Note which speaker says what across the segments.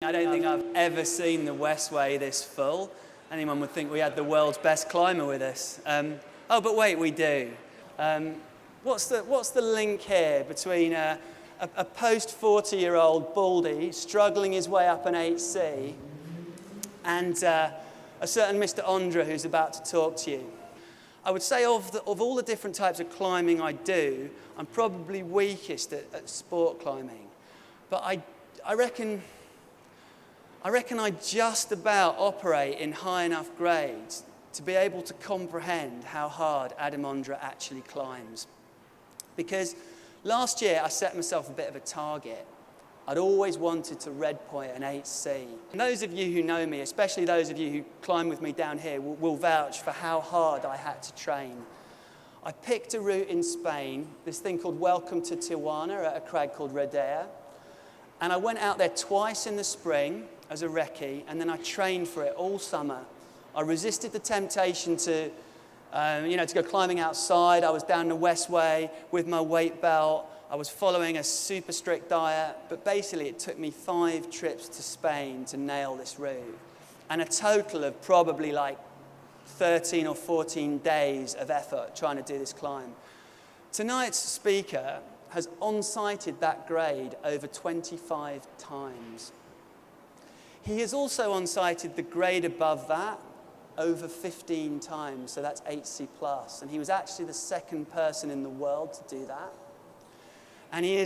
Speaker 1: I don't think I've ever seen the Westway this full. Anyone would think we had the world's best climber with us. Oh, but wait, we do. What's the link here between a post-40-year-old baldy struggling his way up an 8C and a certain Mr. Ondra who's about to talk to you? I would say of all the different types of climbing I do, I'm probably weakest at sport climbing. But I reckon I just about operate in high enough grades to be able to comprehend how hard Adam Ondra actually climbs. Because last year I set myself a bit of a target. I'd always wanted to red point an 8C. And those of you who know me, especially those of you who climb with me down here, will vouch for how hard I had to train. I picked a route in Spain, this thing called Welcome to Tijuana at a crag called Redea. And I went out there twice in the spring as a recce, and then I trained for it all summer. I resisted the temptation to go climbing outside. I was down the Westway with my weight belt. I was following a super strict diet, but basically it took me 5 trips to Spain to nail this route, and a total of probably like 13 or 14 days of effort trying to do this climb. Tonight's speaker has on-sighted that grade over 25 times. He has also on-sighted the grade above that over 15 times, so that's 8C+, and he was actually the second person in the world to do that. And he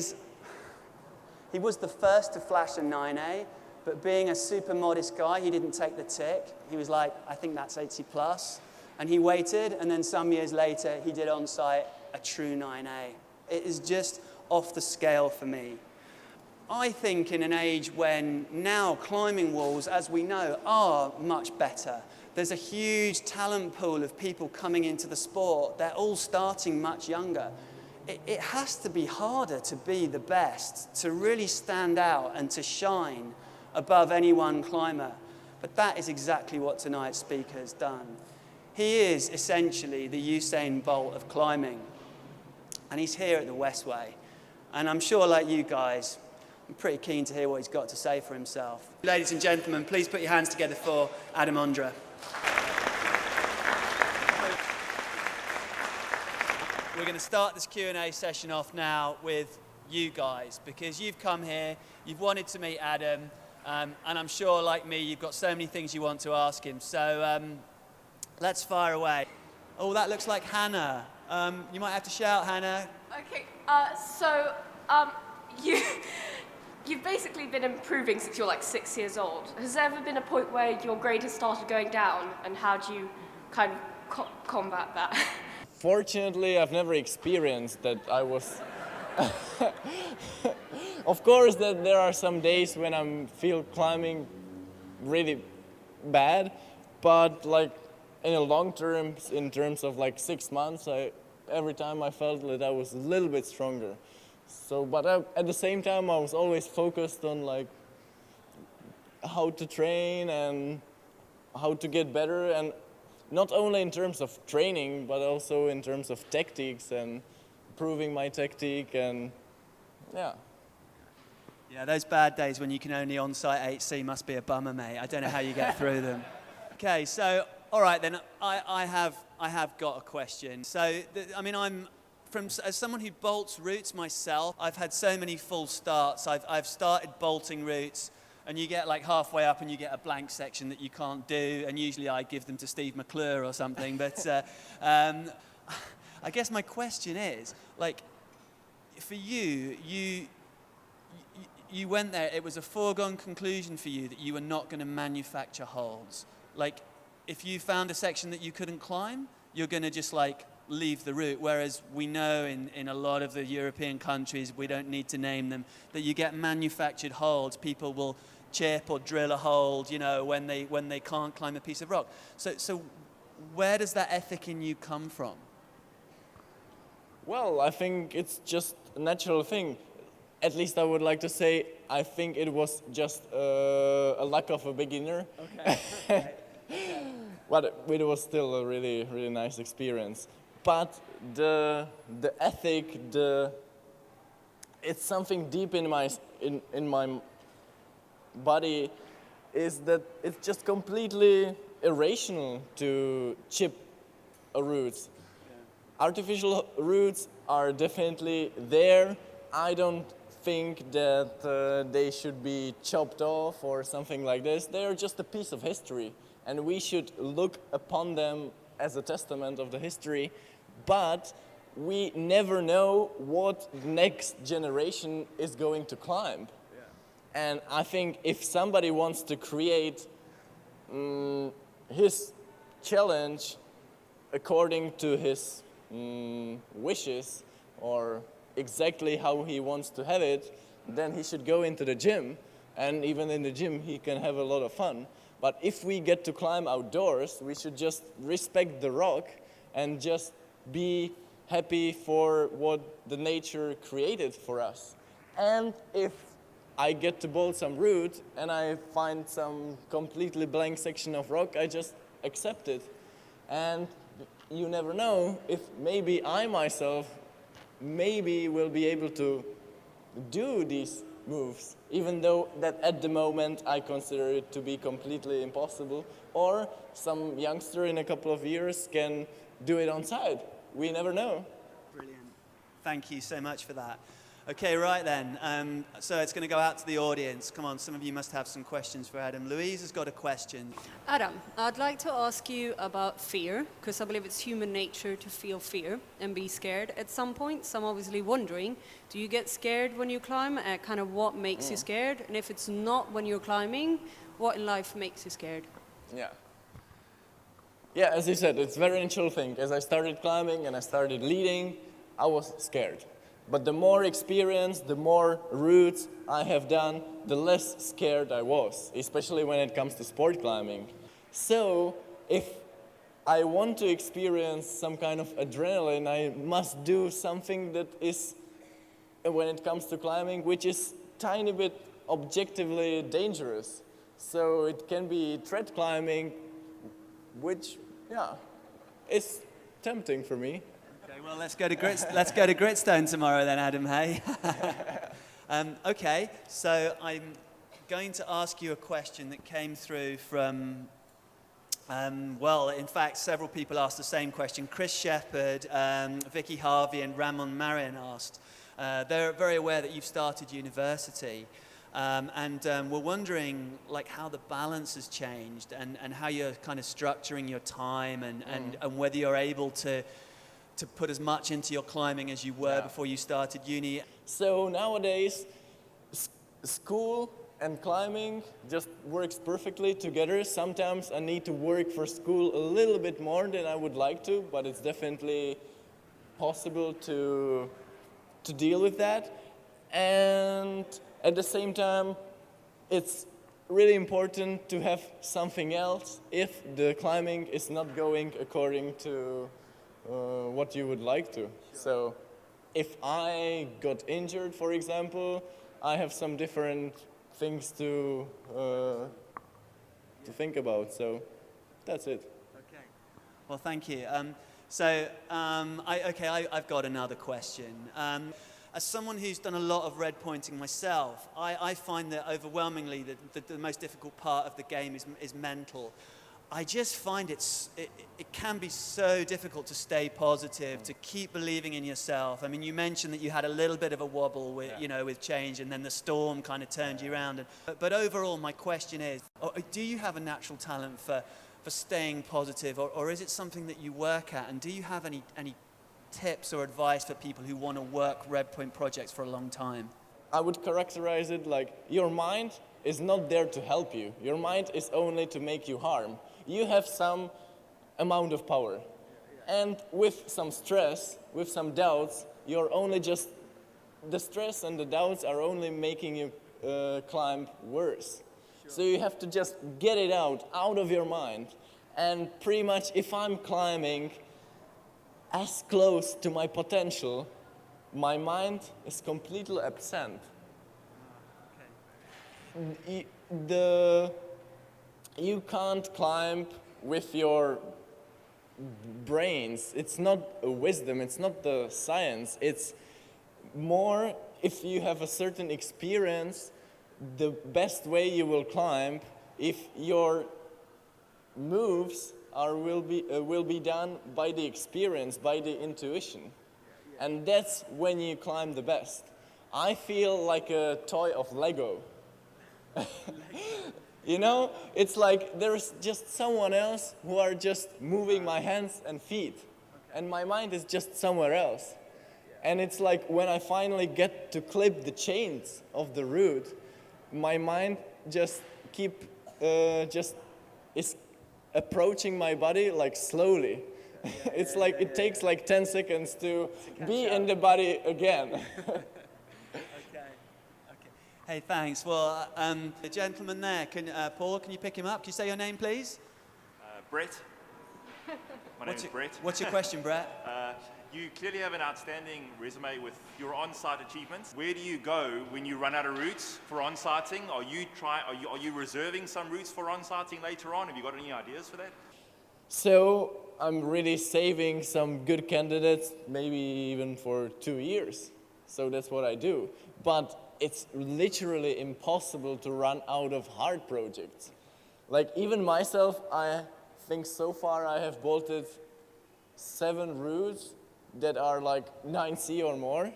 Speaker 1: was the first to flash a 9A, but being a super modest guy, he didn't take the tick. He was like, I think that's 8C+, and he waited, and then some years later, he did on-site a true 9A. It is just off the scale for me. I think in an age when now climbing walls, as we know, are much better. There's a huge talent pool of people coming into the sport. They're all starting much younger. It has to be harder to be the best, to really stand out and to shine above any one climber. But that is exactly what tonight's speaker has done. He is essentially the Usain Bolt of climbing. And he's here at the Westway. And I'm sure, like you guys, I'm pretty keen to hear what he's got to say for himself. Ladies and gentlemen, please put your hands together for Adam Ondra. We're going to start this Q&A session off now with you guys, because you've come here, you've wanted to meet Adam, and I'm sure, like me, you've got so many things you want to ask him. So let's fire away. Oh, that looks like Hannah. You might have to shout, Hannah.
Speaker 2: Okay, you've basically been improving since you're like 6 years old. Has there ever been a point where your grade has started going down, and how do you kind of combat that?
Speaker 3: Fortunately, I've never experienced that. Of course, that there are some days when I feel climbing really bad, but like in a long term, in terms of like 6 months, every time I felt that I was a little bit stronger. So, but at the same time, I was always focused on like how to train and how to get better, and not only in terms of training, but also in terms of tactics and improving my tactic, and yeah.
Speaker 1: Yeah, those bad days when you can only on-site 8C must be a bummer, mate. I don't know how you get through them. Okay, so, all right then, I have got a question. So, as someone who bolts routes myself, I've had so many false starts. I've started bolting routes, and you get like halfway up and you get a blank section that you can't do, and usually I give them to Steve McClure or something. But I guess my question is, like, for you went there, it was a foregone conclusion for you that you were not going to manufacture holds. Like, if you found a section that you couldn't climb, you're going to just like leave the route, whereas we know in a lot of the European countries, we don't need to name them, that you get manufactured holds. People will chip or drill a hold, when they can't climb a piece of rock. So where does that ethic in you come from?
Speaker 3: Well, I think it's just a natural thing. At least I would like to say, I think it was just a lack of a beginner.
Speaker 1: Okay.
Speaker 3: But it was still a really, really nice experience. But the ethic, it's something deep in my body is that it's just completely irrational to chip a roots. Artificial roots are definitely there. I don't think that they should be chopped off or something like this. They are just a piece of history, and we should look upon them as a testament of the history, but we never know what the next generation is going to climb. And I think if somebody wants to create his challenge according to his wishes or exactly how he wants to have it, then he should go into the gym, and even in the gym he can have a lot of fun. But if we get to climb outdoors, we should just respect the rock and just be happy for what the nature created for us. And if I get to bolt some root and I find some completely blank section of rock, I just accept it. And you never know if maybe I myself maybe will be able to do these moves, even though that at the moment I consider it to be completely impossible, or some youngster in a couple of years can do it on site. We never know.
Speaker 1: Brilliant. Thank you so much for that. Okay, right then. So it's going to go out to the audience. Come on, some of you must have some questions for Adam. Louise has got a question.
Speaker 4: Adam, I'd like to ask you about fear, because I believe it's human nature to feel fear and be scared at some point. So I'm obviously wondering, do you get scared when you climb? Kind of what makes you scared? And if it's not when you're climbing, what in life makes you scared?
Speaker 3: Yeah. Yeah, as you said, it's a very natural thing. As I started climbing and I started leading, I was scared. But the more experience, the more routes I have done, the less scared I was, especially when it comes to sport climbing. So if I want to experience some kind of adrenaline, I must do something that is, when it comes to climbing, which is tiny bit objectively dangerous. So it can be thread climbing, which, yeah, is tempting for me.
Speaker 1: Okay, well, let's go to Gritstone tomorrow then, Adam, hey? Okay, so I'm going to ask you a question that came through from, well, in fact, several people asked the same question. Chris Shepherd, Vicky Harvey, and Ramon Marin asked. They're very aware that you've started university. And we're wondering like how the balance has changed and how you're kind of structuring your time and whether you're able to put as much into your climbing as you were before you started uni.
Speaker 3: So nowadays, school and climbing just works perfectly together. Sometimes I need to work for school a little bit more than I would like to, but it's definitely possible to deal with that. And at the same time, it's really important to have something else if the climbing is not going according to what you would like to. So if I got injured, for example, I have some different things to think about. So that's it.
Speaker 1: Okay. Well, thank you. I've got another question. As someone who's done a lot of red pointing myself, I find that overwhelmingly the most difficult part of the game is mental. I just find it can be so difficult to stay positive, to keep believing in yourself. I mean, you mentioned that you had a little bit of a wobble with, with change, and then the storm kind of turned you around. But overall, my question is, do you have a natural talent for staying positive, or is it something that you work at? And do you have any tips or advice for people who want to work red point projects for a long time?
Speaker 3: I would characterize it like your mind is not there to help you. Your mind is only to make you harm. You have some amount of power. And with some stress, with some doubts, the stress and the doubts are only making you climb worse. Sure. So you have to just get it out of your mind. And pretty much if I'm climbing as close to my potential, my mind is completely absent. Okay. You can't climb with your brains. It's not a wisdom, it's not the science. It's more if you have a certain experience the best way you will climb if your moves will be done by the experience, by the intuition. And that's when you climb the best. I feel like a toy of Lego. You know, it's like there's just someone else who are just moving my hands and feet. And my mind is just somewhere else. And it's like when I finally get to clip the chains of the route, my mind just is approaching my body like slowly. It's like it takes like 10 seconds to be in the body again.
Speaker 1: Okay. Hey, thanks. Well, the gentleman there, Paul, can you pick him up? Can you say your name, please?
Speaker 5: Brett. My name is Brett.
Speaker 1: What's your question, Brett?
Speaker 5: You clearly have an outstanding resume with your on-site achievements. Where do you go when you run out of routes for on-siting? Are you reserving some routes for on-siting later on? Have you got any ideas for that?
Speaker 3: So I'm really saving some good candidates, maybe even for 2 years. So that's what I do. But it's literally impossible to run out of hard projects. Like even myself, I think so far I have bolted 7 routes that are like 9C or more.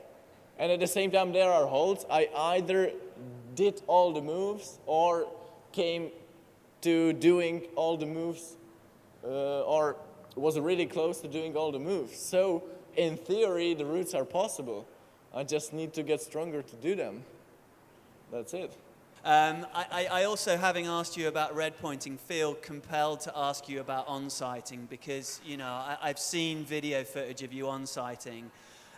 Speaker 3: And at the same time there are holds. I either did all the moves or came to doing all the moves or was really close to doing all the moves. So in theory the routes are possible. I just need to get stronger to do them. That's it.
Speaker 1: I also, having asked you about red pointing, feel compelled to ask you about on-sighting because, you know, I've seen video footage of you on-sighting,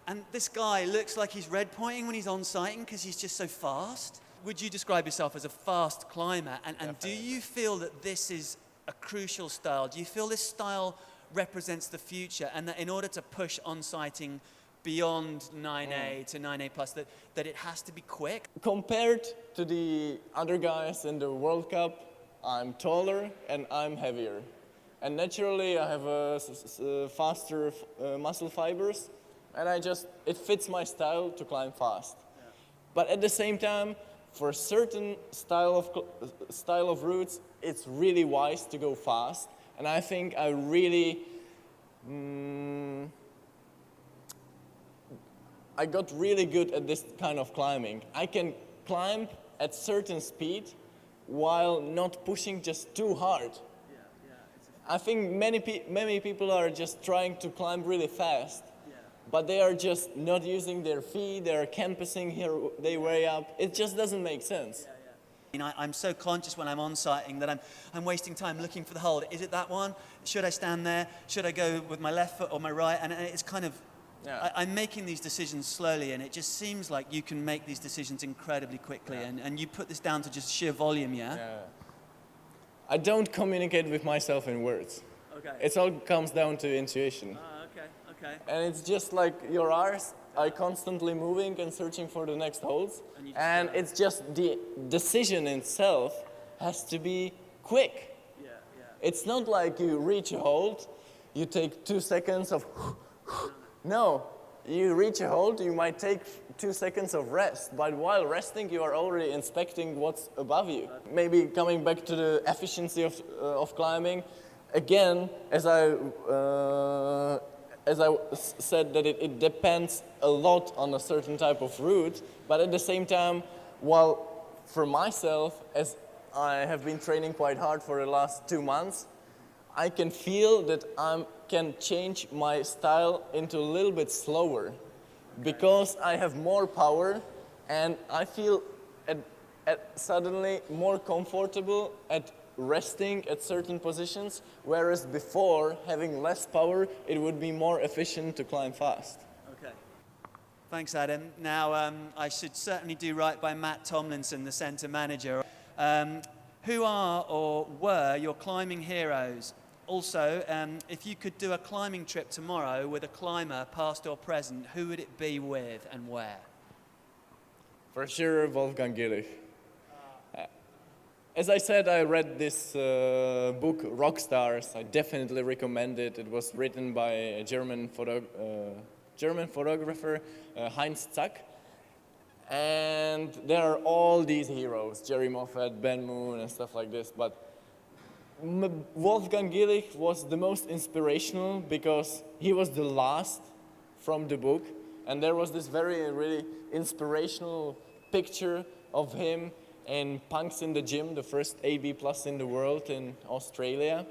Speaker 1: and this guy looks like he's red pointing when he's on-sighting because he's just so fast. Would you describe yourself as a fast climber? And do you feel that this is a crucial style? Do you feel this style represents the future and that in order to push on-sighting beyond 9A to 9A plus, that it has to be quick?
Speaker 3: Compared to the other guys in the World Cup, I'm taller and I'm heavier. And naturally I have faster muscle fibers, and it fits my style to climb fast. Yeah. But at the same time, for a certain style of routes, it's really wise to go fast. And I think I really I got really good at this kind of climbing. I can climb at certain speed while not pushing just too hard. I think many people are just trying to climb really fast, but they are just not using their feet, they're campusing here, they way up. It just doesn't make sense.
Speaker 1: I'm so conscious when I'm on-sighting that I'm wasting time looking for the hold. Is it that one? Should I stand there? Should I go with my left foot or my right? And it's kind of, I'm making these decisions slowly, and it just seems like you can make these decisions incredibly quickly, and you put this down to just sheer volume, yeah?
Speaker 3: I don't communicate with myself in words.
Speaker 1: Okay.
Speaker 3: It all comes down to intuition.
Speaker 1: Okay.
Speaker 3: And it's just like your eyes are constantly moving and searching for the next holds. And it's just the decision itself has to be quick. It's not like you reach a hold, you take 2 seconds of no, you reach a hold, you might take 2 seconds of rest, but while resting you are already inspecting what's above you. Maybe coming back to the efficiency of climbing, again, as I said that it depends a lot on a certain type of route, but at the same time, while for myself, as I have been training quite hard for the last 2 months, I can feel that I can change my style into a little bit slower because I have more power and I feel suddenly more comfortable at resting at certain positions, whereas before, having less power, it would be more efficient to climb fast.
Speaker 1: Okay. Thanks, Adam. Now, I should certainly do right by Matt Tomlinson, the centre manager. Who are or were your climbing heroes? Also, if you could do a climbing trip tomorrow with a climber, past or present, who would it be with and where?
Speaker 3: For sure, Wolfgang Gillich. As I said, I read this book, Rockstars. I definitely recommend it. It was written by a German photographer, Heinz Zack. And there are all these heroes, Jerry Moffat, Ben Moon, and stuff like this. But Wolfgang Gielich was the most inspirational because he was the last from the book. And there was this really inspirational picture of him in Punks in the Gym, the first AB plus in the world in Australia.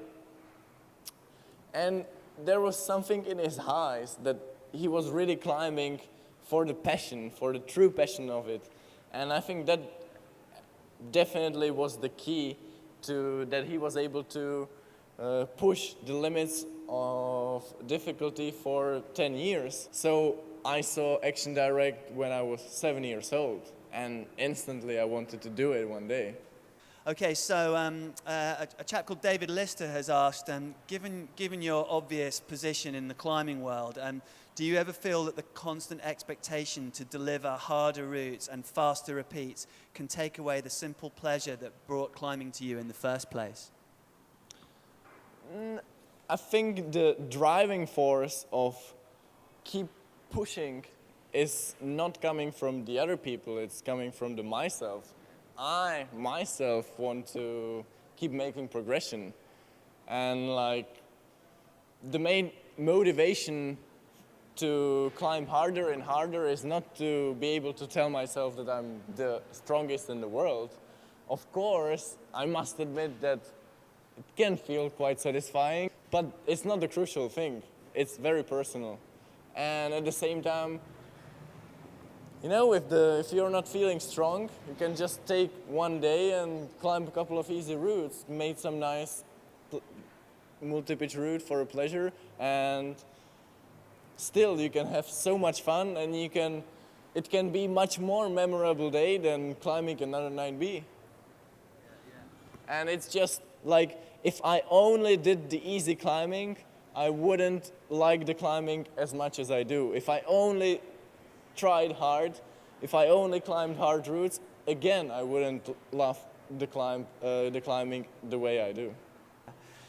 Speaker 3: And there was something in his eyes that he was really climbing for the passion, for the true passion of it. And I think that definitely was the key to that he was able to push the limits of difficulty for 10 years. So I saw Action Direct when I was 7 years old, and instantly I wanted to do it one day.
Speaker 1: Okay, so a chap called David Lister has asked, given your obvious position in the climbing world, do you ever feel that the constant expectation to deliver harder routes and faster repeats can take away the simple pleasure that brought climbing to you in the first place?
Speaker 3: I think the driving force of keep pushing is not coming from the other people, it's coming from the myself. I myself want to keep making progression, and like the main motivation to climb harder and harder is not to be able to tell myself that I'm the strongest in the world. Of course, I must admit that it can feel quite satisfying, but it's not the crucial thing. It's very personal. And at the same time, you know, if you're not feeling strong, you can just take one day and climb a couple of easy routes, make some nice multi-pitch route for a pleasure, and still you can have so much fun, and it can be much more memorable day than climbing another 9B. And it's just like, if I only did the easy climbing, I wouldn't like the climbing as much as I do. If I only tried hard, if I only climbed hard routes, again, I wouldn't love the climbing the way I do.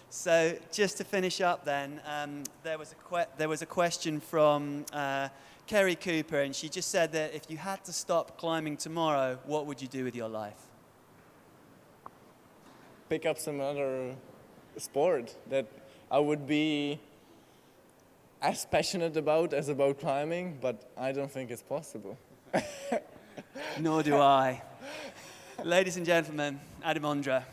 Speaker 1: So just to finish up then, there was a question from Kerry Cooper, and she just said that if you had to stop climbing tomorrow, what would you do with your life?
Speaker 3: Pick up some other sport that I would be as passionate about as about climbing, but I don't think it's possible.
Speaker 1: Nor do I. Ladies and gentlemen, Adam Ondra.